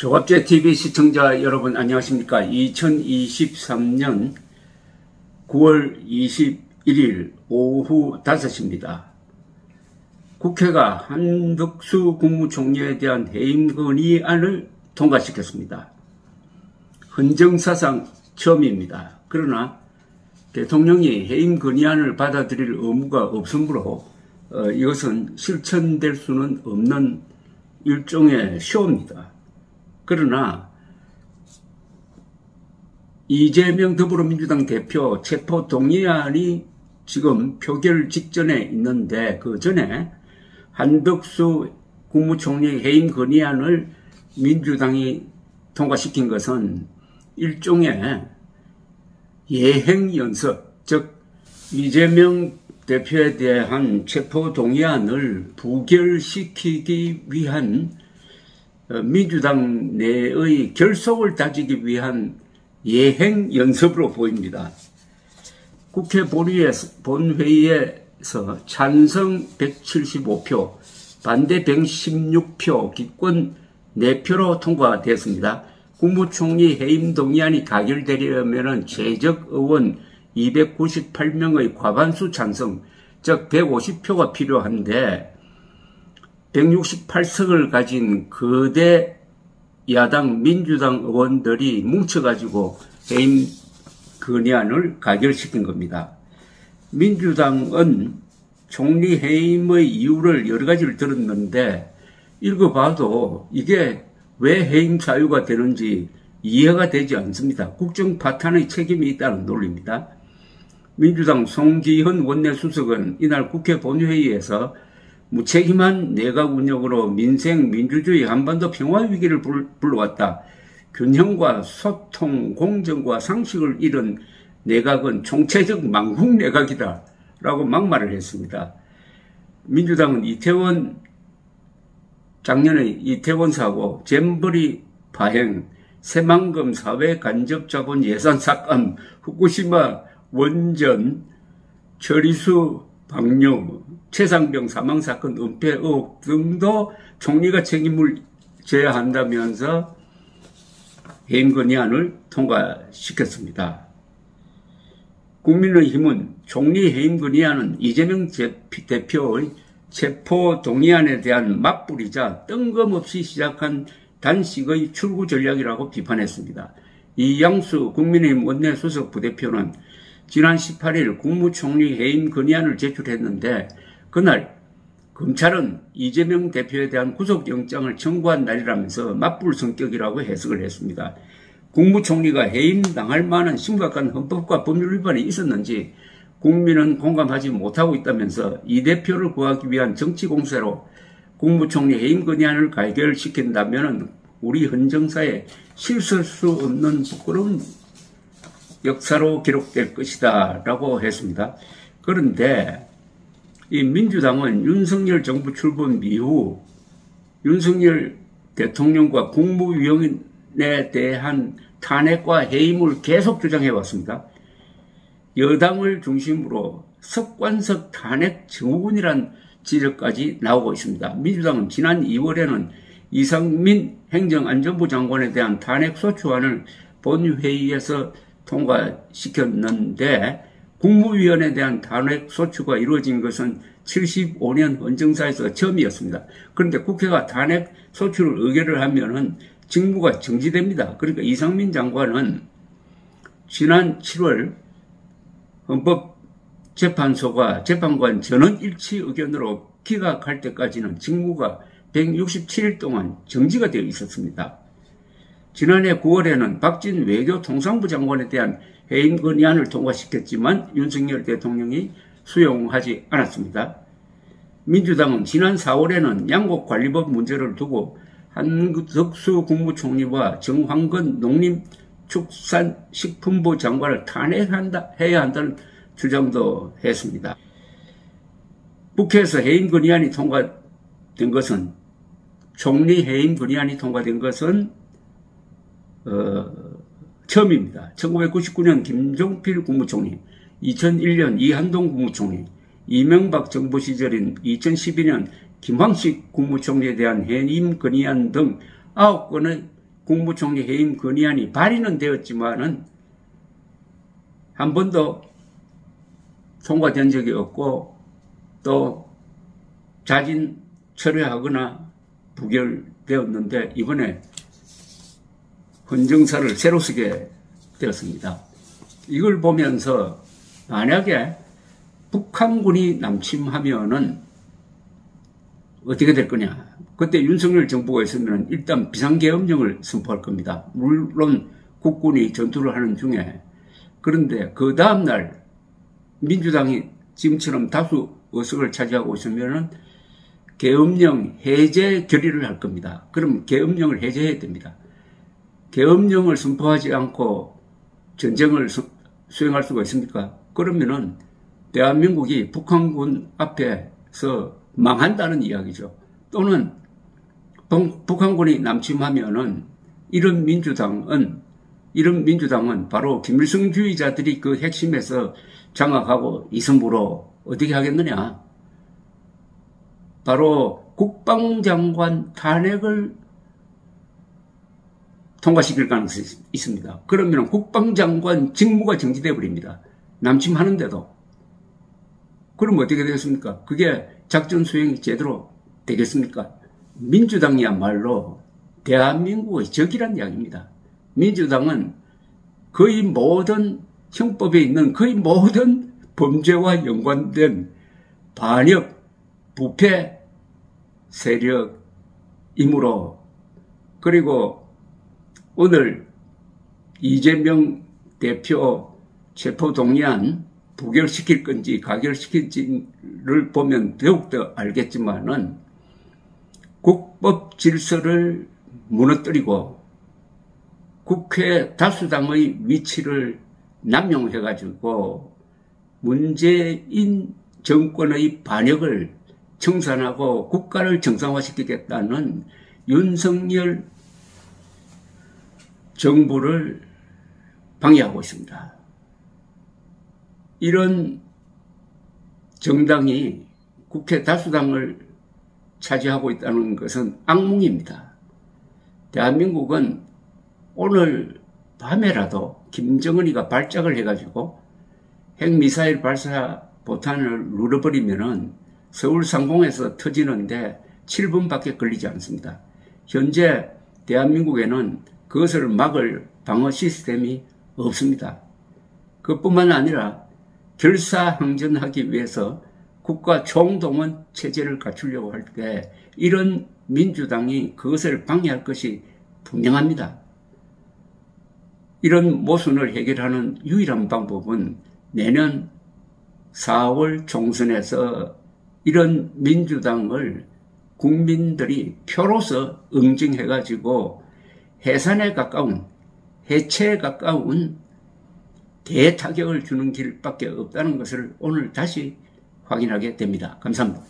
조갑제TV 시청자 여러분 안녕하십니까. 2023년 9월 21일 오후 5시입니다. 국회가 한덕수 국무총리에 대한 해임 건의안을 통과시켰습니다. 헌정사상 처음입니다. 그러나 대통령이 해임 건의안을 받아들일 의무가 없으므로 이것은 실천될 수는 없는 일종의 쇼입니다. 그러나 이재명 더불어민주당 대표 체포 동의안이 지금 표결 직전에 있는데, 그 전에 한덕수 국무총리 해임 건의안을 민주당이 통과시킨 것은 일종의 예행 연습, 즉 이재명 대표에 대한 체포 동의안을 부결시키기 위한 민주당 내의 결속을 다지기 위한 예행 연습으로 보입니다. 국회 본회의에서 찬성 175표, 반대 116표, 기권 4표로 통과됐습니다. 국무총리 해임 동의안이 가결되려면 제적 의원 298명의 과반수 찬성, 즉 150표가 필요한데 168석을 가진 거대 야당 민주당 의원들이 뭉쳐가지고 해임 건의안을 가결시킨 겁니다. 민주당은 총리 해임의 이유를 여러 가지를 들었는데 읽어봐도 이게 왜 해임 사유가 되는지 이해가 되지 않습니다. 국정 파탄의 책임이 있다는 논리입니다. 민주당 송기현 원내수석은 이날 국회 본회의에서 무책임한 내각 운영으로 민생, 민주주의, 한반도 평화 위기를 불러왔다. 균형과 소통, 공정과 상식을 잃은 내각은 총체적 망국 내각이다. 라고 막말을 했습니다. 민주당은 작년에 이태원 사고, 잼버리 파행, 새만금 사회 간접 자본 예산 삭감, 후쿠시마 원전, 처리수 방류, 최상병 사망사건 은폐 의혹 등도 총리가 책임을 져야 한다면서 해임 건의안을 통과시켰습니다. 국민의힘은 총리 해임 건의안은 이재명 대표의 체포 동의안에 대한 맞불이자 뜬금없이 시작한 단식의 출구 전략이라고 비판했습니다. 이양수 국민의힘 원내수석 부대표는 지난 18일 국무총리 해임 건의안을 제출했는데, 그날 검찰은 이재명 대표에 대한 구속영장을 청구한 날이라면서 맞불 성격이라고 해석을 했습니다. 국무총리가 해임당할 만한 심각한 헌법과 법률 위반이 있었는지 국민은 공감하지 못하고 있다면서 이 대표를 구하기 위한 정치 공세로 국무총리 해임 건의안을 가결시킨다면 우리 헌정사에 실설 수 없는 부끄러운 역사로 기록될 것이다 라고 했습니다. 그런데 이 민주당은 윤석열 정부 출범 이후 윤석열 대통령과 국무위원에 대한 탄핵과 해임을 계속 주장해왔습니다. 여당을 중심으로 석관석 탄핵 증후군이란 지적까지 나오고 있습니다. 민주당은 지난 2월에는 이상민 행정안전부 장관에 대한 탄핵 소추안을 본회의에서 통과시켰는데, 국무위원에 대한 탄핵 소추가 이루어진 것은 75년 헌정사에서 처음이었습니다. 그런데 국회가 탄핵 소추를 의결을 하면은 직무가 정지됩니다. 그러니까 이상민 장관은 지난 7월 헌법재판소가 재판관 전원 일치 의견으로 기각할 때까지는 직무가 167일 동안 정지가 되어 있었습니다. 지난해 9월에는 박진 외교통상부 장관에 대한 해임 건의안을 통과시켰지만 윤석열 대통령이 수용하지 않았습니다. 민주당은 지난 4월에는 양곡관리법 문제를 두고 한덕수 국무총리와 정황근 농림축산식품부 장관을 탄핵해야 한다는 주장도 했습니다. 국회에서 해임 건의안이 통과된 것은, 총리 해임 건의안이 통과된 것은 처음입니다. 1999년 김종필 국무총리, 2001년 이한동 국무총리, 이명박 정부 시절인 2012년 김황식 국무총리에 대한 해임 건의안 등 9건의 국무총리 해임 건의안이 발의는 되었지만은 한 번도 통과된 적이 없고 또 자진 철회하거나 부결되었는데 이번에 헌정사를 새로 쓰게 되었습니다. 이걸 보면서 만약에 북한군이 남침하면은 어떻게 될 거냐. 그때 윤석열 정부가 있으면 일단 비상계엄령을 선포할 겁니다. 물론 국군이 전투를 하는 중에. 그런데 그 다음날 민주당이 지금처럼 다수 의석을 차지하고 있으면은 계엄령 해제 결의를 할 겁니다. 그럼 계엄령을 해제해야 됩니다. 계엄령을 선포하지 않고 전쟁을 수행할 수가 있습니까? 그러면은 대한민국이 북한군 앞에서 망한다는 이야기죠. 또는 북한군이 남침하면은 이런 민주당은 바로 김일성주의자들이 그 핵심에서 장악하고 이승부로 어떻게 하겠느냐. 바로 국방장관 탄핵을 통과시킬 가능성이 있습니다. 그러면 국방장관 직무가 정지되어 버립니다. 남침하는데도. 그럼 어떻게 되겠습니까? 그게 작전 수행이 제대로 되겠습니까? 민주당이야말로 대한민국의 적이란 이야기입니다. 민주당은 거의 모든 형법에 있는 거의 모든 범죄와 연관된 반역, 부패 세력이므로, 그리고 오늘 이재명 대표 체포동의안 부결시킬 건지 가결시킬지를 보면 더욱더 알겠지만은 국법 질서를 무너뜨리고 국회 다수당의 위치를 남용해가지고 문재인 정권의 반역을 청산하고 국가를 정상화시키겠다는 윤석열 정부를 방해하고 있습니다. 이런 정당이 국회 다수당을 차지하고 있다는 것은 악몽입니다. 대한민국은 오늘 밤에라도 김정은이가 발작을 해가지고 핵미사일 발사 포탄을 눌러버리면은 서울 상공에서 터지는데 7분밖에 걸리지 않습니다. 현재 대한민국에는 그것을 막을 방어 시스템이 없습니다. 그뿐만 아니라 결사항전하기 위해서 국가 총동원 체제를 갖추려고 할 때 이런 민주당이 그것을 방해할 것이 분명합니다. 이런 모순을 해결하는 유일한 방법은 내년 4월 총선에서 이런 민주당을 국민들이 표로서 응징해가지고 해산에 가까운, 해체에 가까운 대타격을 주는 길밖에 없다는 것을 오늘 다시 확인하게 됩니다. 감사합니다.